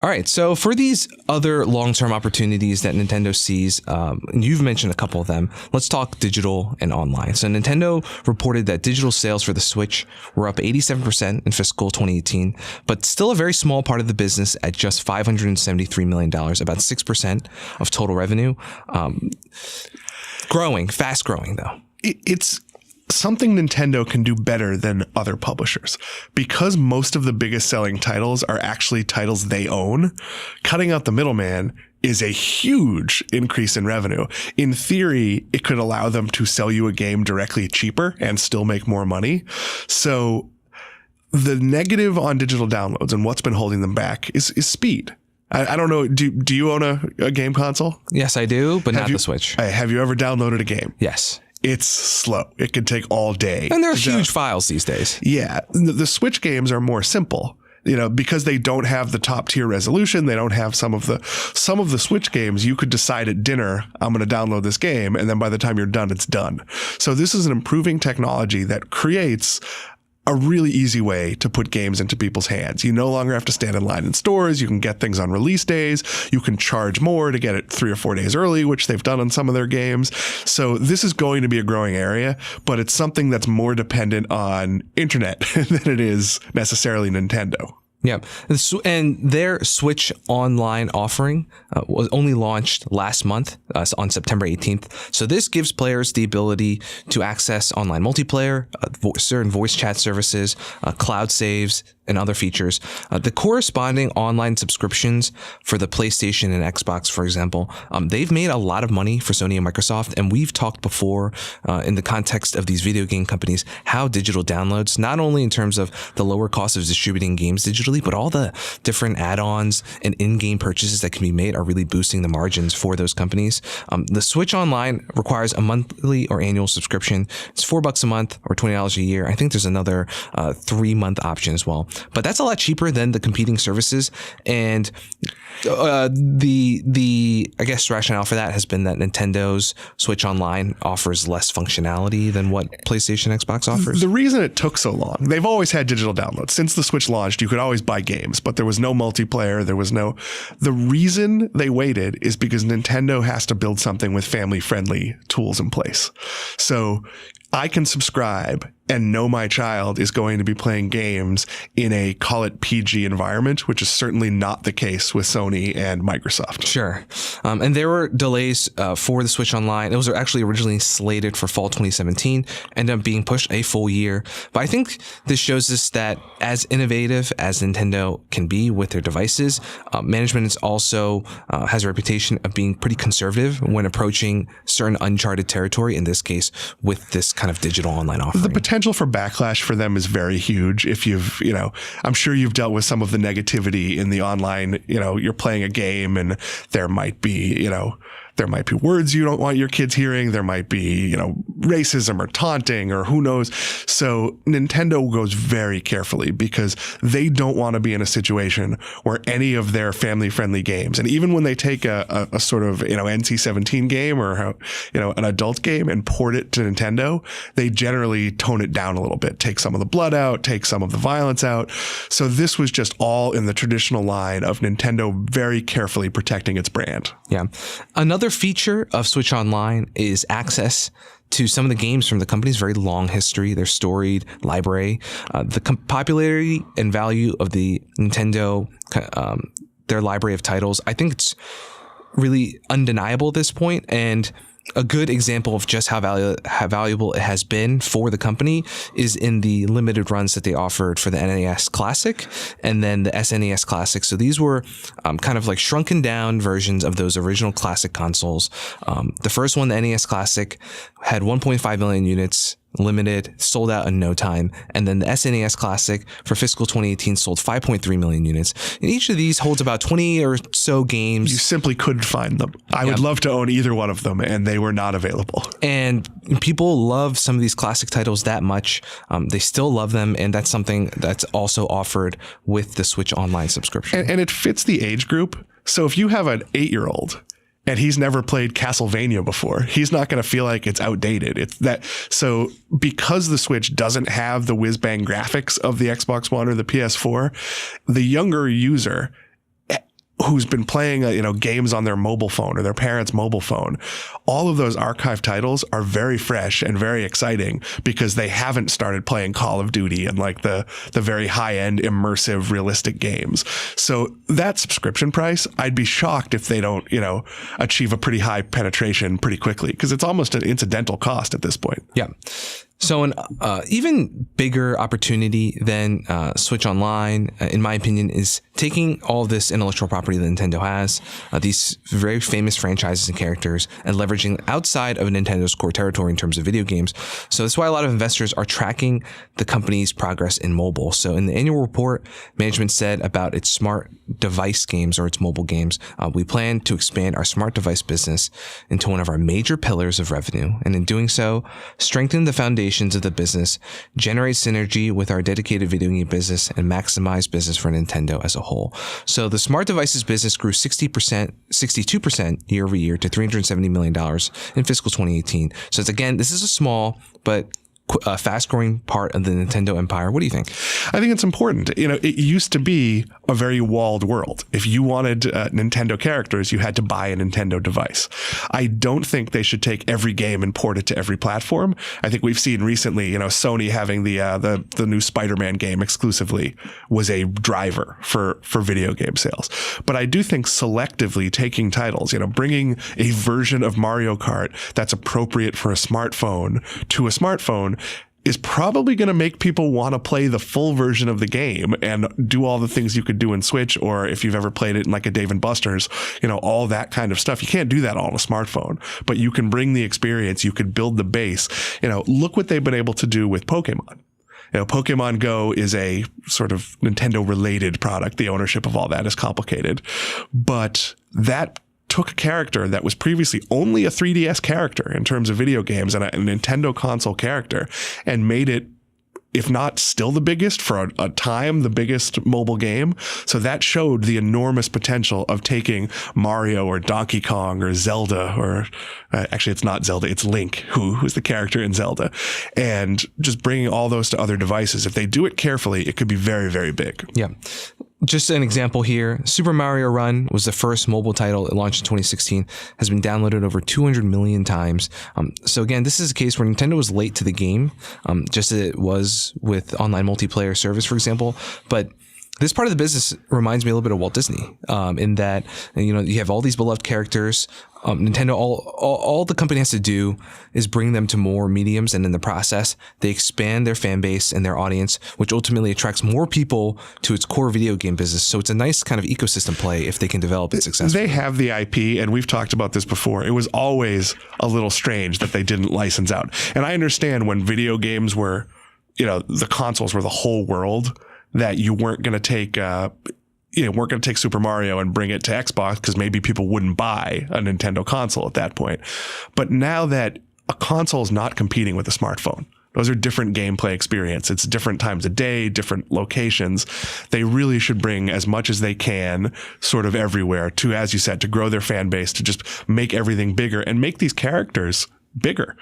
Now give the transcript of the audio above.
All right, so for these other long-term opportunities that Nintendo sees, and you've mentioned a couple of them, let's talk digital and online. So Nintendo reported that digital sales for the Switch were up 87% in fiscal 2018, but still a very small part of the business at just $573 million, about 6% of total revenue. Fast growing though. It's something Nintendo can do better than other publishers. Because most of the biggest selling titles are actually titles they own, cutting out the middleman is a huge increase in revenue. In theory, it could allow them to sell you a game directly cheaper and still make more money. So the negative on digital downloads and what's been holding them back is speed. I don't know. Do you own a game console? Yes, I do, but not the Switch. Have you ever downloaded a game? Yes. It's slow. It can take all day. And they're huge files these days. Yeah. The Switch games are more simple, because they don't have the top tier resolution. They don't have some of the Switch games. You could decide at dinner, I'm going to download this game. And then by the time you're done, it's done. So this is an improving technology that creates a really easy way to put games into people's hands. You no longer have to stand in line in stores. You can get things on release days. You can charge more to get it 3 or 4 days early, which they've done on some of their games. So this is going to be a growing area, but it's something that's more dependent on internet than it is necessarily Nintendo. Yeah. And their Switch Online offering was only launched last month on September 18th. So this gives players the ability to access online multiplayer, certain voice chat services, cloud saves, and other features. The corresponding online subscriptions for the PlayStation and Xbox, for example, they've made a lot of money for Sony and Microsoft. And we've talked before in the context of these video game companies, how digital downloads, not only in terms of the lower cost of distributing games digitally, but all the different add-ons and in-game purchases that can be made are really boosting the margins for those companies. The Switch Online requires a monthly or annual subscription. It's $4 a month or $20 a year. I think there's another 3-month option as well. But that's a lot cheaper than the competing services. And the I guess rationale for that has been that Nintendo's Switch Online offers less functionality than what PlayStation Xbox offers. The reason it took so long, they've always had digital downloads. Since the Switch launched, you could always buy games, but there was no multiplayer. The reason they waited is because Nintendo has to build something with family-friendly tools in place. So I can subscribe and know my child is going to be playing games in a, call it PG environment, which is certainly not the case with Sony and Microsoft. Sure. And there were delays for the Switch Online. It was actually originally slated for fall 2017, ended up being pushed a full year. But I think this shows us that as innovative as Nintendo can be with their devices, management is also has a reputation of being pretty conservative when approaching certain uncharted territory, in this case, with this kind of digital online offering. The potential for backlash for them is very huge. If I'm sure you've dealt with some of the negativity in the online, you're playing a game and there might be words you don't want your kids hearing. There might be, racism or taunting or who knows. So Nintendo goes very carefully because they don't want to be in a situation where any of their family-friendly games, and even when they take a sort of, NC-17 game or, an adult game and port it to Nintendo, they generally tone it down a little bit, take some of the blood out, take some of the violence out. So this was just all in the traditional line of Nintendo very carefully protecting its brand. Yeah. Another feature of Switch Online is access to some of the games from the company's very long history, their storied library. The popularity and value of the Nintendo, their library of titles, I think it's really undeniable at this point. And a good example of just how valuable it has been for the company is in the limited runs that they offered for the NES Classic and then the SNES Classic. So these were kind of like shrunken down versions of those original classic consoles. The first one, the NES Classic, had 1.5 million units, limited, sold out in no time. And then the SNES Classic for fiscal 2018 sold 5.3 million units. And each of these holds about 20 or so games. You simply couldn't find them. I would love to own either one of them, and they were not available. And people love some of these classic titles that much. They still love them, and that's something that's also offered with the Switch Online subscription. And it fits the age group. So if you have an 8-year-old and he's never played Castlevania before, he's not going to feel like it's outdated. So because the Switch doesn't have the whiz-bang graphics of the Xbox One or the PS4, the younger user who's been playing, games on their mobile phone or their parents' mobile phone. All of those archive titles are very fresh and very exciting because they haven't started playing Call of Duty and like the very high-end, immersive, realistic games. So that subscription price, I'd be shocked if they don't, achieve a pretty high penetration pretty quickly because it's almost an incidental cost at this point. Yeah. So an even bigger opportunity than Switch Online, in my opinion, is taking all of this intellectual property that Nintendo has, these very famous franchises and characters, and leveraging outside of Nintendo's core territory in terms of video games. So that's why a lot of investors are tracking the company's progress in mobile. So in the annual report, management said about its smart device games or its mobile games, we plan to expand our smart device business into one of our major pillars of revenue. And in doing so, strengthen the foundation of the business, generate synergy with our dedicated video game business, and maximize business for Nintendo as a whole. So the smart devices business grew 62% year over year to $370 million in fiscal 2018. So it's, again, this is a small but fast-growing part of the Nintendo empire. What do you think? I think it's important. It used to be a very walled world. If you wanted Nintendo characters, you had to buy a Nintendo device. I don't think they should take every game and port it to every platform. I think we've seen recently, Sony having the new Spider-Man game exclusively was a driver for video game sales. But I do think selectively taking titles, bringing a version of Mario Kart that's appropriate for a smartphone to a smartphone is probably going to make people want to play the full version of the game and do all the things you could do in Switch, or if you've ever played it in like a Dave & Buster's, all that kind of stuff. You can't do that all on a smartphone, but you can bring the experience, you could build the base. Look what they've been able to do with Pokemon. Pokemon Go is a sort of Nintendo related product. The ownership of all that is complicated, but that took a character that was previously only a 3DS character in terms of video games and a Nintendo console character and made it, if not still the biggest, for a time, the biggest mobile game. So that showed the enormous potential of taking Mario or Donkey Kong or Zelda, or actually it's not Zelda, it's Link, who's the character in Zelda, and just bringing all those to other devices. If they do it carefully, it could be very, very big. Yeah. Just an example here, Super Mario Run was the first mobile title. It launched in 2016, has been downloaded over 200 million times. So again, this is a case where Nintendo was late to the game, just as it was with online multiplayer service, for example. But this part of the business reminds me a little bit of Walt Disney, in that, you have all these beloved characters. Nintendo, all the company has to do is bring them to more mediums, and in the process, they expand their fan base and their audience, which ultimately attracts more people to its core video game business. So it's a nice kind of ecosystem play if they can develop it successfully. They have the IP, and we've talked about this before. It was always a little strange that they didn't license out. And I understand when video games were, the consoles were the whole world, that you weren't going to take weren't going to take Super Mario and bring it to Xbox because maybe people wouldn't buy a Nintendo console at that point. But now that a console is not competing with a smartphone, those are different gameplay experience. It's different times of day, different locations. They really should bring as much as they can sort of everywhere to, as you said, to grow their fan base, to just make everything bigger and make these characters bigger.